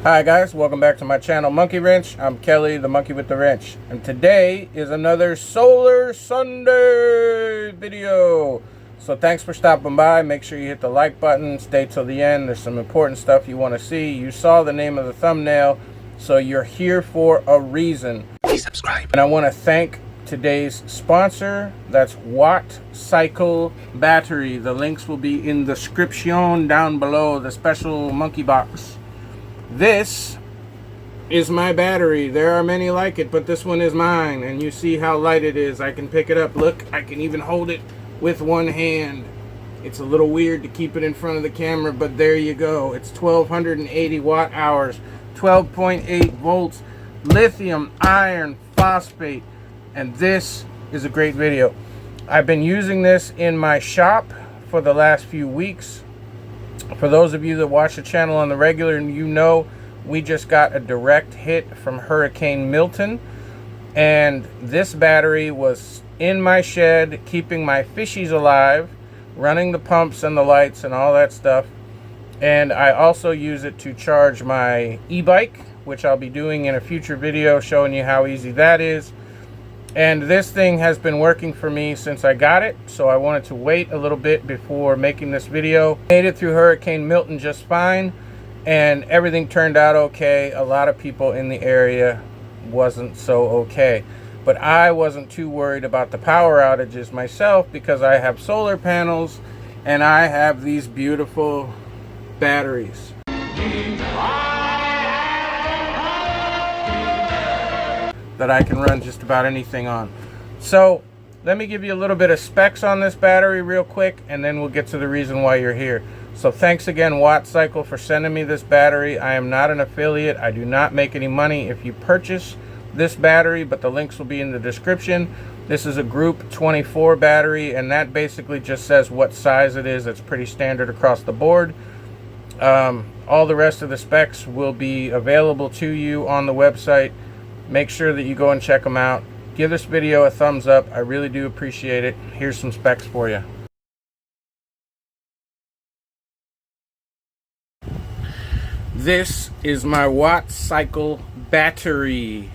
Hi guys, welcome back to my channel Monkey Wrench. I'm Kelly, the monkey with the wrench, and today is another Solar Sunday video. So thanks for stopping by. Make sure you hit the like button, stay till the end. There's some important stuff you want to see. You saw the name of the thumbnail, so you're here for a reason. Please subscribe. And I want to thank today's sponsor. That's Watt Cycle Battery. The links will be in the description down below, the special monkey box. This is my battery. There are many like it, but this one is mine, and you see how light it is. I can pick it up. Look, I can even hold it with one hand. It's a little weird to keep it in front of the camera, but there you go. It's 1280 watt hours, 12.8 volts, lithium iron phosphate, and this is a great video. I've been using this in my shop for the last few weeks. For those of you that watch the channel on the regular, you know we just got a direct hit from Hurricane Milton, and this battery was in my shed keeping my fishies alive, running the pumps and the lights and all that stuff. And I also use it to charge my e-bike, which I'll be doing in a future video showing you how easy that is. And this thing has been working for me since I got it, so I wanted to wait a little bit before making this video. Made it through Hurricane Milton just fine, and everything turned out okay. A lot of people in the area wasn't so okay, but I wasn't too worried about the power outages myself because I have solar panels and I have these beautiful batteries. That I can run just about anything on. So let me give you a little bit of specs on this battery real quick, and then we'll get to the reason why you're here. So thanks again, Watt Cycle, for sending me this battery. I am not an affiliate. I do not make any money if you purchase this battery, but the links will be in the description. This is a group 24 battery, and that basically just says what size it is. It's pretty standard across the board. All the rest of the specs will be available to you on the website. Make sure that you go and check them out. Give this video a thumbs up. I really do appreciate it. Here's some specs for you. This is my Watt Cycle battery.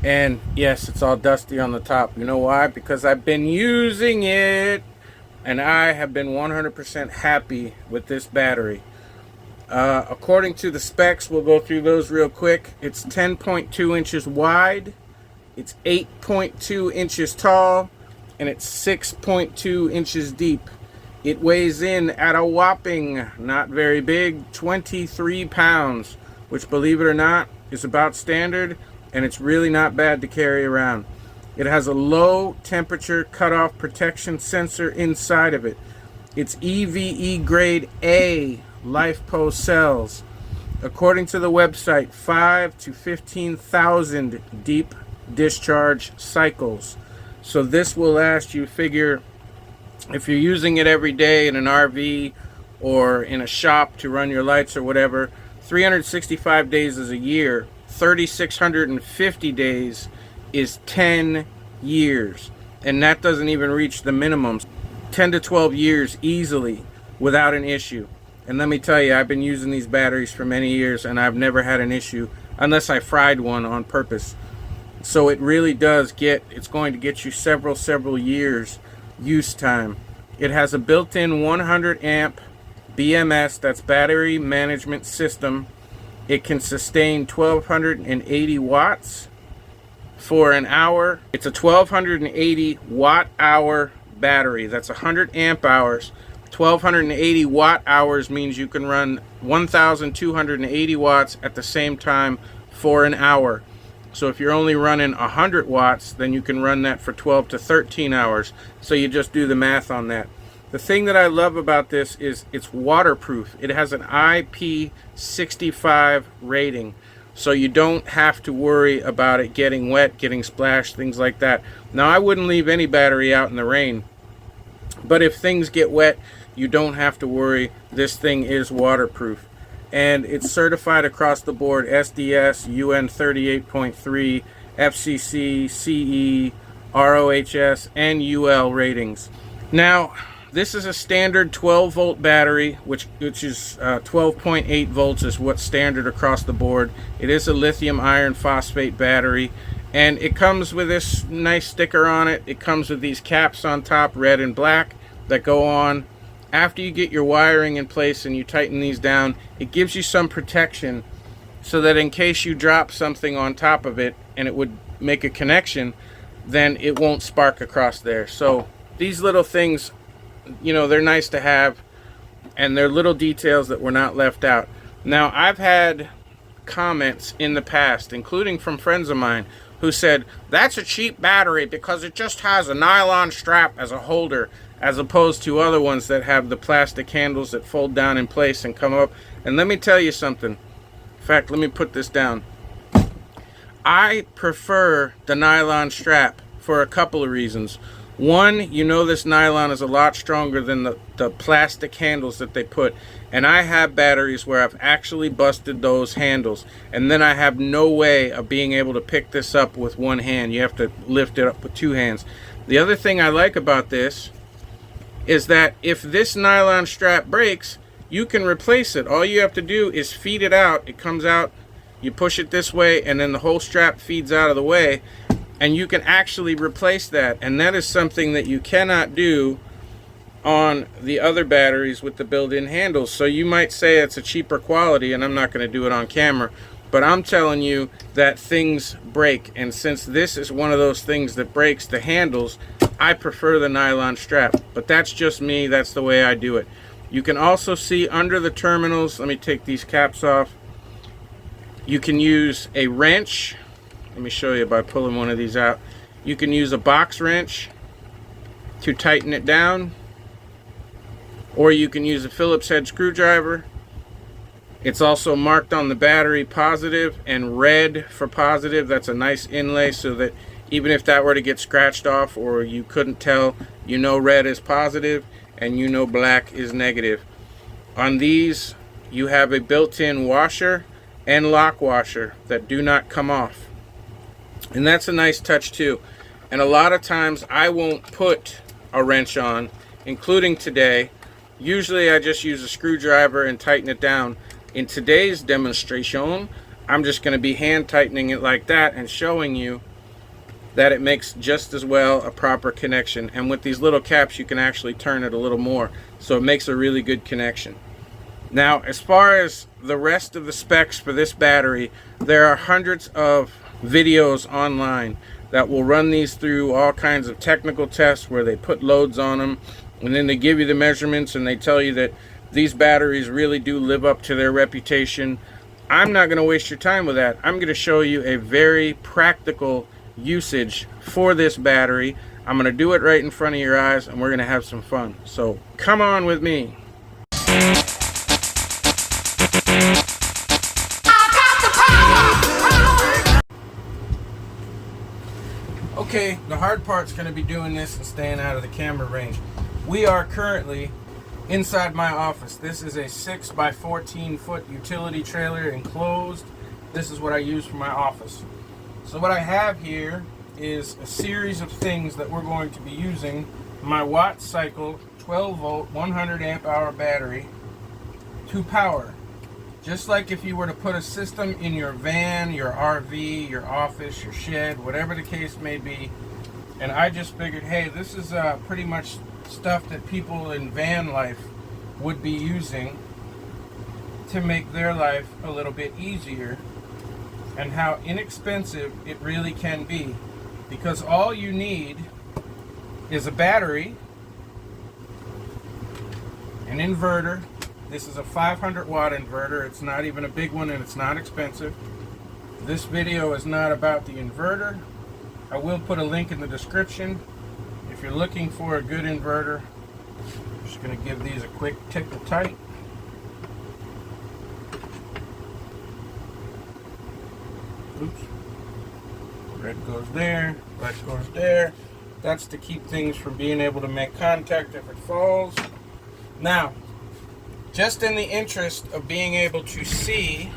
And yes, it's all dusty on the top. You know why? Because I've been using it, and I have been 100% happy with this battery. According to the specs, we'll go through those real quick. It's 10.2 inches wide, it's 8.2 inches tall, and it's 6.2 inches deep. It weighs in at a whopping, not very big, 23 pounds, which, believe it or not, is about standard, and it's really not bad to carry around. It has a low temperature cutoff protection sensor inside of it. It's EVE grade A LifePo cells. According to the website, 5 to 15,000 deep discharge cycles. So this will last you, figure, if you're using it every day in an RV or in a shop to run your lights or whatever, 365 days is a year. 3,650 days is 10 years. And that doesn't even reach the minimums. 10 to 12 years easily without an issue. And let me tell you, I've been using these batteries for many years, and I've never had an issue unless I fried one on purpose. So it really does it's going to get you several years use time. It has a built-in 100 amp BMS, that's battery management system. It can sustain 1280 watts for an hour. It's a 1280 watt hour battery. That's 100 amp hours. 1280 watt hours means you can run 1280 watts at the same time for an hour. So if you're only running 100 watts, then you can run that for 12 to 13 hours. So you just do the math on that. The thing that I love about this is it's waterproof. It has an IP65 rating, so you don't have to worry about it getting wet, getting splashed, things like that. Now, I wouldn't leave any battery out in the rain, but if things get wet, you don't have to worry. This thing is waterproof, and it's certified across the board: SDS, UN 38.3, FCC, CE, ROHS, and UL ratings. Now, this is a standard 12-volt battery, which is 12.8 volts is what's standard across the board. It is a lithium iron phosphate battery, and it comes with this nice sticker on it. It comes with these caps on top, red and black, that go on. After you get your wiring in place and you tighten these down, it gives you some protection so that in case you drop something on top of it and it would make a connection, then it won't spark across there. So these little things, you know, they're nice to have, and they're little details that were not left out. Now, I've had comments in the past, including from friends of mine, who said, that's a cheap battery because it just has a nylon strap as a holder, as opposed to other ones that have the plastic handles that fold down in place and come up. And let me tell you something. In fact, let me put this down. I prefer the nylon strap for a couple of reasons. One, you know, this nylon is a lot stronger than the plastic handles that they put. And I have batteries where I've actually busted those handles, and then I have no way of being able to pick this up with one hand. You have to lift it up with two hands. The other thing I like about this is that if this nylon strap breaks, you can replace it. All you have to do is feed it out. It comes out, you push it this way, and then the whole strap feeds out of the way, and you can actually replace that. And that is something that you cannot do on the other batteries with the built-in handles. So you might say it's a cheaper quality, and I'm not going to do it on camera, but I'm telling you that things break. And since this is one of those things that breaks, the handles, I prefer the nylon strap. But that's just me. That's the way I do it. You can also see under the terminals, let me take these caps off, you can use a wrench. Let me show you by pulling one of these out. You can use a box wrench to tighten it down, or you can use a Phillips head screwdriver. It's also marked on the battery positive and red for positive. That's a nice inlay so that even if that were to get scratched off or you couldn't tell, you know red is positive and you know black is negative. On these, you have a built-in washer and lock washer that do not come off. And that's a nice touch too. And a lot of times I won't put a wrench on, including today. Usually I just use a screwdriver and tighten it down. In today's demonstration, I'm just going to be hand tightening it like that and showing you that it makes just as well a proper connection. And with these little caps, you can actually turn it a little more, so it makes a really good connection. Now, as far as the rest of the specs for this battery, there are hundreds of videos online that will run these through all kinds of technical tests where they put loads on them, and then they give you the measurements and they tell you that these batteries really do live up to their reputation. I'm not going to waste your time with that. I'm going to show you a very practical usage for this battery. I'm going to do it right in front of your eyes, and we're going to have some fun. So come on with me. Okay, the hard part's going to be doing this and staying out of the camera range. We are currently inside my office. This is a 6 by 14 foot utility trailer enclosed. This is what I use for my office. So what I have here is a series of things that we're going to be using my Watt Cycle 12 volt 100 amp hour battery to power. Just like if you were to put a system in your van, your RV, your office, your shed, whatever the case may be. And I just figured, hey, this is pretty much stuff that people in van life would be using to make their life a little bit easier, and how inexpensive it really can be. Because all you need is a battery, an inverter. This is a 500 watt inverter. It's not even a big one, and it's not expensive. This video is not about the inverter. I will put a link in the description if you're looking for a good inverter. I'm just going to give these a quick tickle tight. Oops. Red goes there, black goes there. That's to keep things from being able to make contact if it falls. Now, just in the interest of being able to see,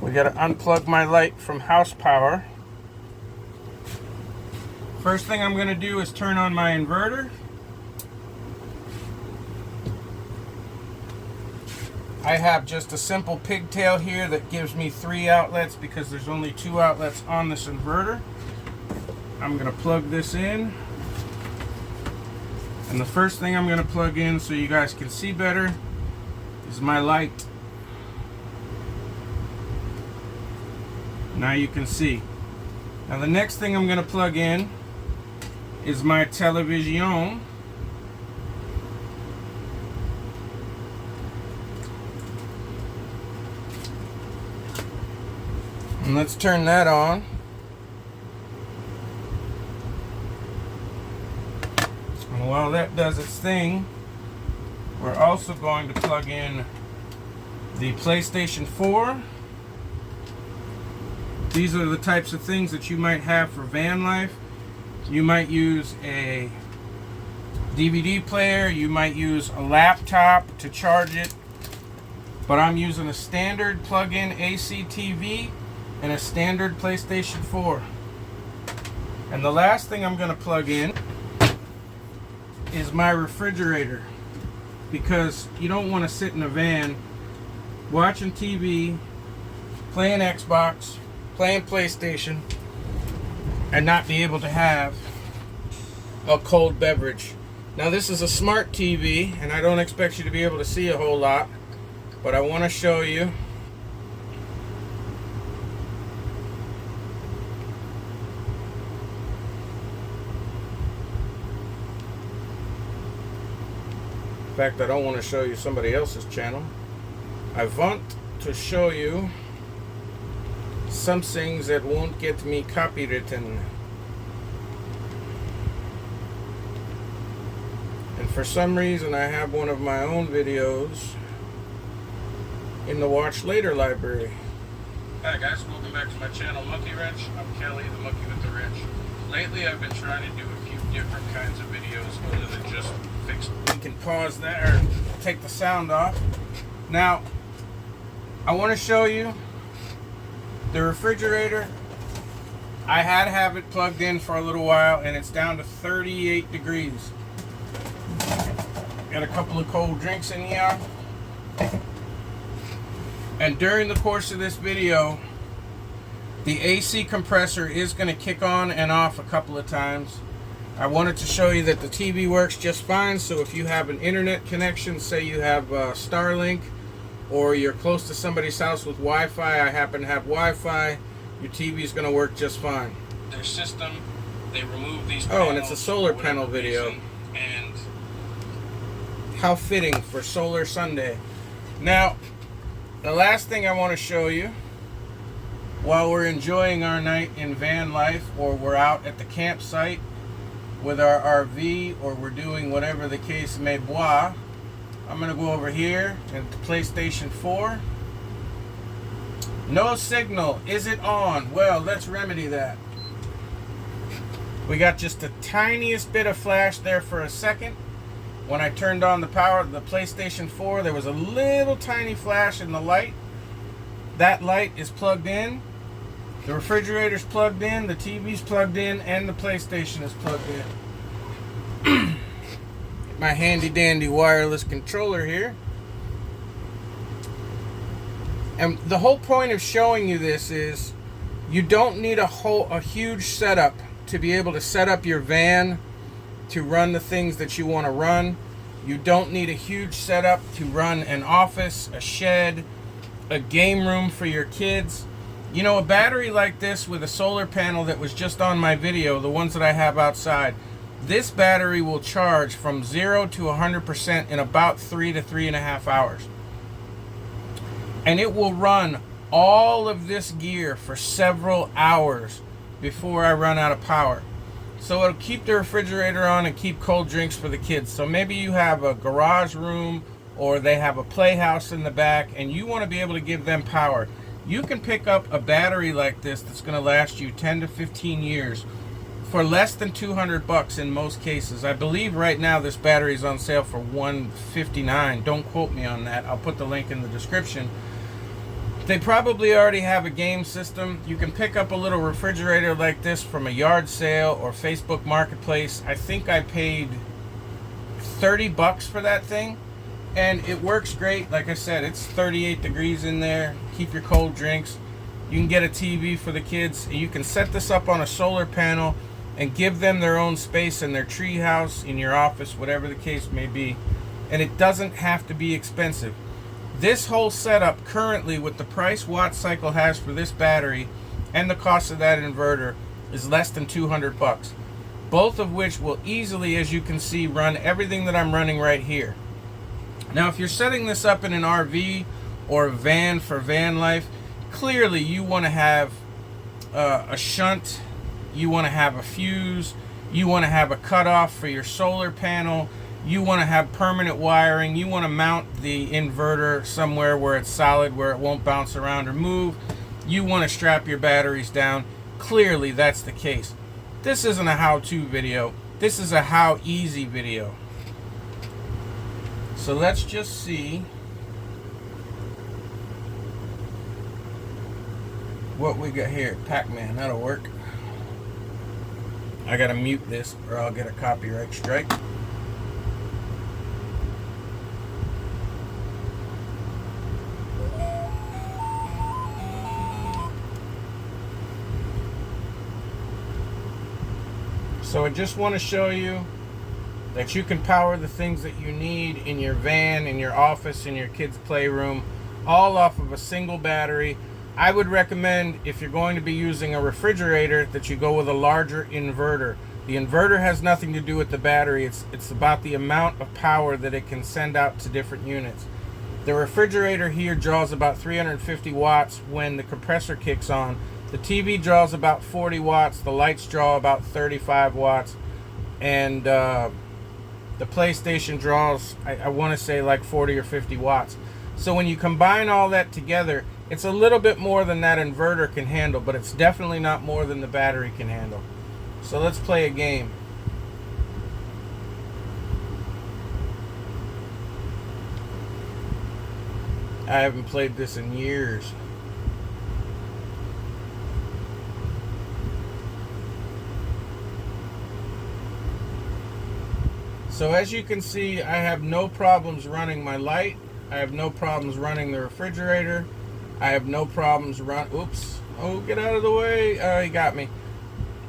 we got to unplug my light from house power. First thing I'm going to do is turn on my inverter. I have just a simple pigtail here that gives me 3 outlets because there's only 2 outlets on this inverter. I'm going to plug this in. And the first thing I'm going to plug in so you guys can see better is my light. Now you can see. Now the next thing I'm going to plug in is my television. And let's turn that on. And while that does its thing, we're also going to plug in the PlayStation 4. These are the types of things that you might have for van life. You might use a DVD player, you might use a laptop to charge it, but I'm using a standard plug-in AC TV and a standard PlayStation 4. And the last thing I'm going to plug in is my refrigerator, because you don't want to sit in a van watching TV, playing Xbox, playing PlayStation, and not be able to have a cold beverage. Now this is a smart TV, and I don't expect you to be able to see a whole lot, but I want to show you. In fact, I don't want to show you somebody else's channel. I want to show you some things that won't get me copywritten. And for some reason, I have one of my own videos in the Watch Later library. Hi guys, welcome back to my channel, Monkey Wrench. I'm Kelly, the monkey with the wrench. Lately, I've been trying to do a few different kinds of videos other than just fix. We can pause there, take the sound off. Now, I want to show you the refrigerator. I had to have it plugged in for a little while, and it's down to 38 degrees. Got a couple of cold drinks in here. And during the course of this video, the AC compressor is going to kick on and off a couple of times. I wanted to show you that the TV works just fine, so if you have an internet connection, say you have Starlink, or you're close to somebody's house with Wi-Fi, I happen to have Wi-Fi, your TV is going to work just fine. Their system, they remove these panels. Oh, and it's a solar panel video. And how fitting for Solar Sunday. Now, the last thing I want to show you, while we're enjoying our night in van life, or we're out at the campsite with our RV, or we're doing whatever the case may be, I'm going to go over here and the PlayStation 4. No signal. Is it on? Well, let's remedy that. We got just the tiniest bit of flash there for a second. When I turned on the power of the PlayStation 4, there was a little tiny flash in the light. That light is plugged in. The refrigerator's plugged in, the TV's plugged in, and the PlayStation is plugged in. My handy dandy wireless controller here. And the whole point of showing you this is you don't need a huge setup to be able to set up your van to run the things that you want to run. You don't need a huge setup to run an office, a shed, a game room for your kids. You know, a battery like this with a solar panel that was just on my video, the ones that I have outside, this battery will charge from 0 to 100% in about 3 to 3.5 hours. And it will run all of this gear for several hours before I run out of power. So it'll keep the refrigerator on and keep cold drinks for the kids. So maybe you have a garage room or they have a playhouse in the back and you want to be able to give them power. You can pick up a battery like this that's going to last you 10 to 15 years for less than $200 in most cases. I believe right now this battery is on sale for $159. Don't quote me on that. I'll put the link in the description. They probably already have a game system. You can pick up a little refrigerator like this from a yard sale or Facebook Marketplace. I think I paid $30 for that thing. And it works great. Like I said, it's 38 degrees in there. Keep your cold drinks. You can get a TV for the kids. You can set this up on a solar panel and give them their own space in their tree house, in your office, whatever the case may be. And it doesn't have to be expensive. This whole setup currently, with the price Watt Cycle has for this battery and the cost of that inverter, is less than 200 bucks. Both of which will easily, as you can see, run everything that I'm running right here. Now, if you're setting this up in an RV or a van for van life, clearly you want to have a shunt, you want to have a fuse, you want to have a cutoff for your solar panel, you want to have permanent wiring, you want to mount the inverter somewhere where it's solid, where it won't bounce around or move, you want to strap your batteries down. Clearly that's the case. This isn't a how-to video, this is a how easy video. So let's just see what we got here. Pac-Man, that'll work. I gotta mute this or I'll get a copyright strike. So I just want to show you that you can power the things that you need in your van, in your office, in your kids' playroom, all off of a single battery. I would recommend, if you're going to be using a refrigerator, that you go with a larger inverter. The inverter has nothing to do with the battery. It's about the amount of power that it can send out to different units. The refrigerator here draws about 350 watts when the compressor kicks on. The TV draws about 40 watts. The lights draw about 35 watts. And the PlayStation draws, I want to say, like 40 or 50 watts. So when you combine all that together, it's a little bit more than that inverter can handle, but it's definitely not more than the battery can handle. So let's play a game. I haven't played this in years. So as you can see, I have no problems running my light. I have no problems running the refrigerator. I have no problems oops. Oh, get out of the way. He got me.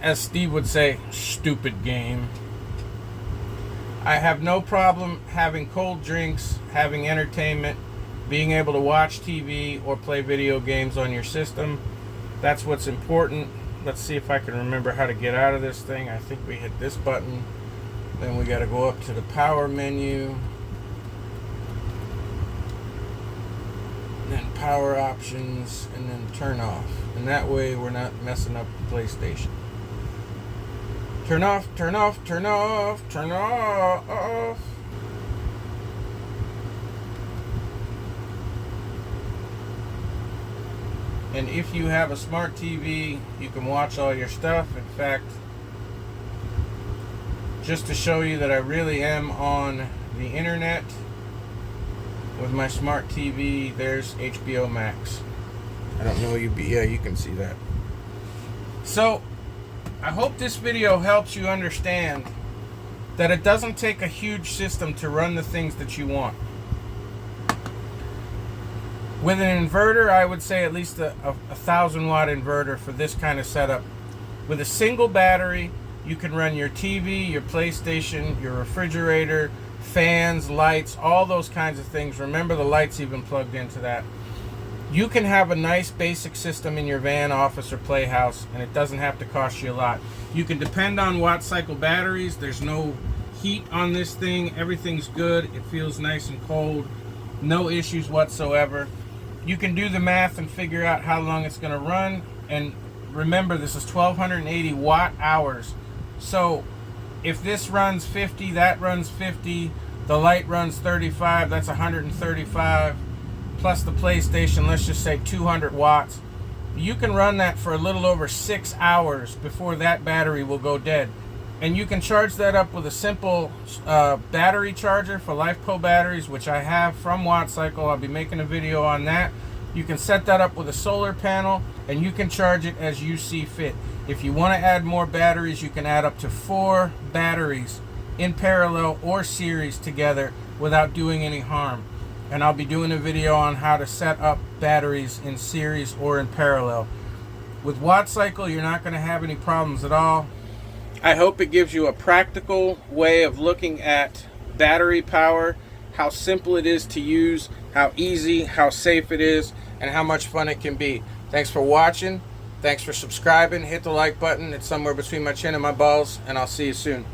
As Steve would say, stupid game. I have no problem having cold drinks, having entertainment, being able to watch TV or play video games on your system. That's what's important. Let's see if I can remember how to get out of this thing. I think we hit this button. Then we got to go up to the power menu. Then power options, and then turn off. And that way we're not messing up the PlayStation. Turn off, turn off, turn off, turn off. And if you have a smart TV, you can watch all your stuff. In fact, just to show you that I really am on the internet with my smart TV, there's HBO Max. I don't know, you can see that. So I hope this video helps you understand that it doesn't take a huge system to run the things that you want. With an inverter, I would say at least a 1,000 watt inverter for this kind of setup. With a single battery, you can run your TV, your PlayStation, your refrigerator, fans, lights, all those kinds of things. Remember, the light's even plugged into that. You can have a nice basic system in your van, office, or playhouse, and it doesn't have to cost you a lot. You can depend on Watt Cycle batteries. There's no heat on this thing. Everything's good. It feels nice and cold. No issues whatsoever. You can do the math and figure out how long it's going to run. And remember, this is 1,280 watt hours. So if this runs 50, that runs 50, the light runs 35, that's 135, plus the PlayStation, let's just say 200 watts. You can run that for a little over 6 hours before that battery will go dead. And you can charge that up with a simple battery charger for LifePo batteries, which I have from Watt Cycle. I'll be making a video on that. You can set that up with a solar panel, and you can charge it as you see fit. If you want to add more batteries, you can add up to 4 batteries in parallel or series together without doing any harm. And I'll be doing a video on how to set up batteries in series or in parallel. With Watt Cycle, you're not going to have any problems at all. I hope it gives you a practical way of looking at battery power, how simple it is to use, how easy, how safe it is, and how much fun it can be. Thanks for watching. Thanks for subscribing. Hit the like button. It's somewhere between my chin and my balls, and I'll see you soon.